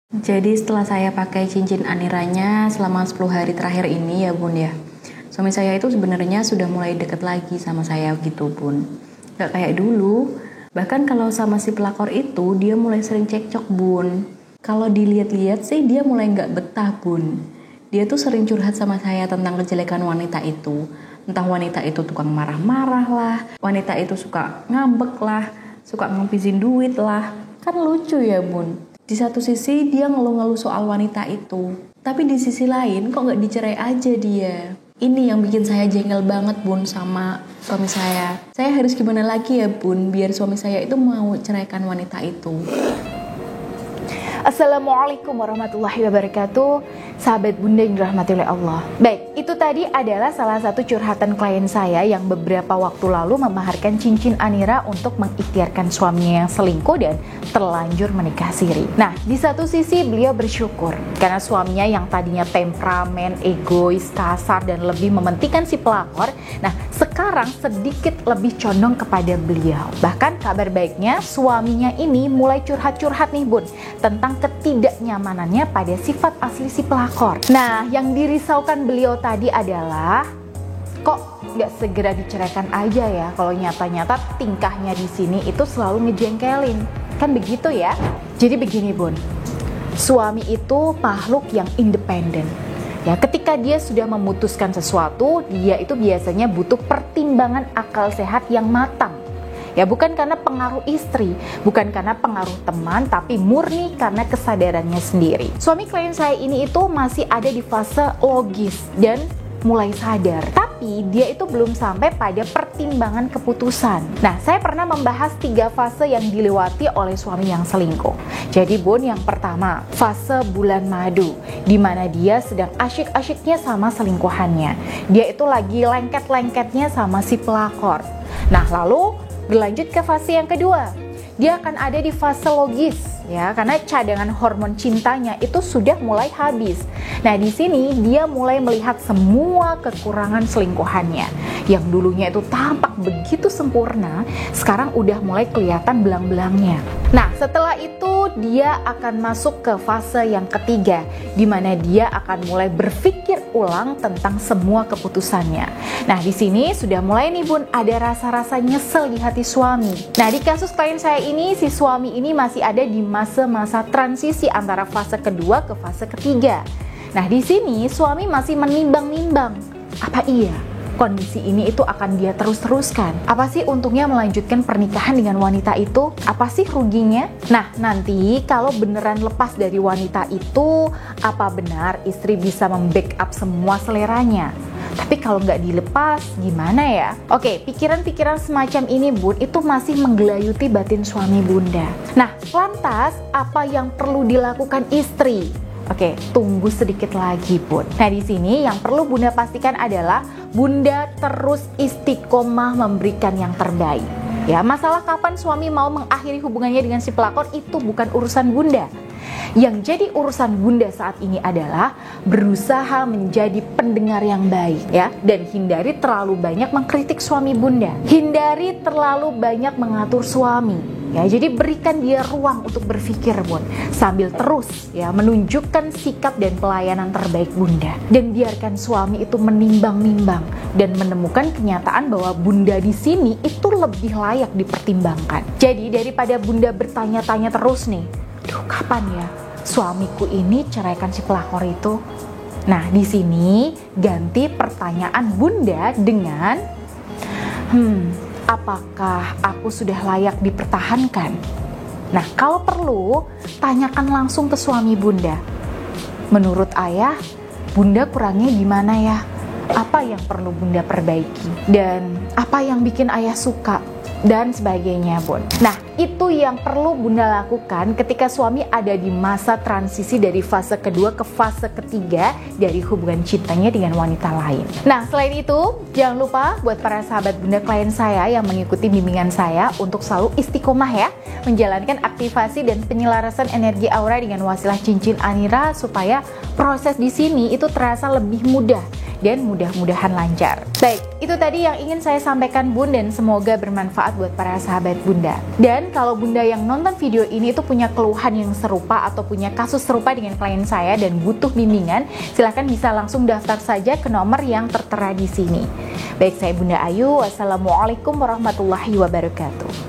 Jadi setelah saya pakai cincin aniranya selama 10 hari terakhir ini ya bun ya, suami saya itu sebenarnya sudah mulai deket lagi sama saya gitu bun. Gak kayak dulu, bahkan kalau sama si pelakor itu dia mulai sering cekcok bun. Kalau dilihat-lihat sih dia mulai gak betah bun. Dia tuh sering curhat sama saya tentang kejelekan wanita itu. Entah wanita itu tukang marah-marah lah, wanita itu suka ngambek lah, suka ngabisin duit lah. Kan lucu ya bun. Di satu sisi dia ngeluh-ngeluh soal wanita itu, tapi di sisi lain kok nggak dicerai aja dia. Ini yang bikin saya jengkel banget bun sama suami saya. Saya harus gimana lagi ya bun biar suami saya itu mau ceraikan wanita itu. Assalamualaikum warahmatullahi wabarakatuh. Sahabat bunda yang dirahmati oleh Allah. Baik, itu tadi adalah salah satu curhatan klien saya yang beberapa waktu lalu memaharkan cincin anira untuk mengikhtiarkan suaminya yang selingkuh dan terlanjur menikah siri. Nah, di satu sisi beliau bersyukur karena suaminya yang tadinya temperamen, egois, kasar dan lebih mementingkan si pelakor, nah sekarang sedikit lebih condong kepada beliau. Bahkan kabar baiknya suaminya ini mulai curhat-curhat nih bun tentang ketidaknyamanannya pada sifat asli si pelakor. Nah, yang dirisaukan beliau tadi adalah kok nggak segera diceraikan aja ya kalau nyata-nyata tingkahnya di sini itu selalu ngejengkelin. Kan begitu ya? Jadi begini bun, suami itu makhluk yang independen. Ya, ketika dia sudah memutuskan sesuatu, dia itu biasanya butuh pertimbangan akal sehat yang matang. Ya, bukan karena pengaruh istri, bukan karena pengaruh teman, tapi murni karena kesadarannya sendiri. Suami klien saya ini itu masih ada di fase logis dan mulai sadar, tapi dia itu belum sampai pada pertimbangan keputusan. Nah, saya pernah membahas 3 fase yang dilewati oleh suami yang selingkuh. Jadi bun, yang pertama, fase bulan madu, di mana dia sedang asyik-asyiknya sama selingkuhannya. Dia itu lagi lengket-lengketnya sama si pelakor. Nah, lalu berlanjut ke fase yang kedua. Dia akan ada di fase logis ya, karena cadangan hormon cintanya itu sudah mulai habis. Nah, di sini dia mulai melihat semua kekurangan selingkuhannya. Yang dulunya itu tampak begitu sempurna, sekarang udah mulai kelihatan belang-belangnya. Nah, setelah itu dia akan masuk ke fase yang ketiga, di mana dia akan mulai berpikir ulang tentang semua keputusannya. Nah, di sini sudah mulai nih bun, ada rasa-rasa nyesel di hati suami. Nah, di kasus klien saya ini, si suami ini masih ada di masa-masa transisi antara fase kedua ke fase ketiga. Nah, di sini suami masih menimbang-nimbang, apa iya kondisi ini itu akan dia terus-teruskan? Apa sih untungnya melanjutkan pernikahan dengan wanita itu? Apa sih ruginya? Nah, nanti kalau beneran lepas dari wanita itu, apa benar istri bisa membackup semua seleranya? Tapi kalau nggak dilepas, gimana ya? Oke, pikiran-pikiran semacam ini bun, itu masih menggelayuti batin suami bunda. Nah, lantas apa yang perlu dilakukan istri? Oke, tunggu sedikit lagi bun. Nah, di sini yang perlu bunda pastikan adalah bunda terus istiqomah memberikan yang terbaik. Ya, masalah kapan suami mau mengakhiri hubungannya dengan si pelakor itu bukan urusan bunda. Yang jadi urusan bunda saat ini adalah berusaha menjadi pendengar yang baik ya, dan hindari terlalu banyak mengkritik suami bunda. Hindari terlalu banyak mengatur suami. Ya, jadi berikan dia ruang untuk berpikir bun, sambil terus ya menunjukkan sikap dan pelayanan terbaik bunda. Dan biarkan suami itu menimbang-nimbang dan menemukan kenyataan bahwa bunda di sini itu lebih layak dipertimbangkan. Jadi daripada bunda bertanya-tanya terus nih, duh kapan ya suamiku ini ceraikan si pelakor itu? Nah, di sini ganti pertanyaan bunda dengan apakah aku sudah layak dipertahankan? Nah, kalau perlu, tanyakan langsung ke suami bunda. Menurut ayah, bunda kurangnya di mana ya? Apa yang perlu bunda perbaiki? Dan apa yang bikin ayah suka? Dan sebagainya bun. Nah, itu yang perlu bunda lakukan ketika suami ada di masa transisi dari fase kedua ke fase ketiga dari hubungan cintanya dengan wanita lain. Nah, selain itu jangan lupa buat para sahabat bunda klien saya yang mengikuti bimbingan saya untuk selalu istiqomah ya, menjalankan aktivasi dan penyelarasan energi aura dengan wasilah cincin anira supaya proses di sini itu terasa lebih mudah dan mudah-mudahan lancar. Baik, itu tadi yang ingin saya sampaikan Bun, dan semoga bermanfaat buat para sahabat Bunda. Dan kalau Bunda yang nonton video ini itu punya keluhan yang serupa atau punya kasus serupa dengan klien saya dan butuh bimbingan, silahkan bisa langsung daftar saja ke nomor yang tertera di sini. Baik, saya Bunda Ayu. Wassalamualaikum warahmatullahi wabarakatuh.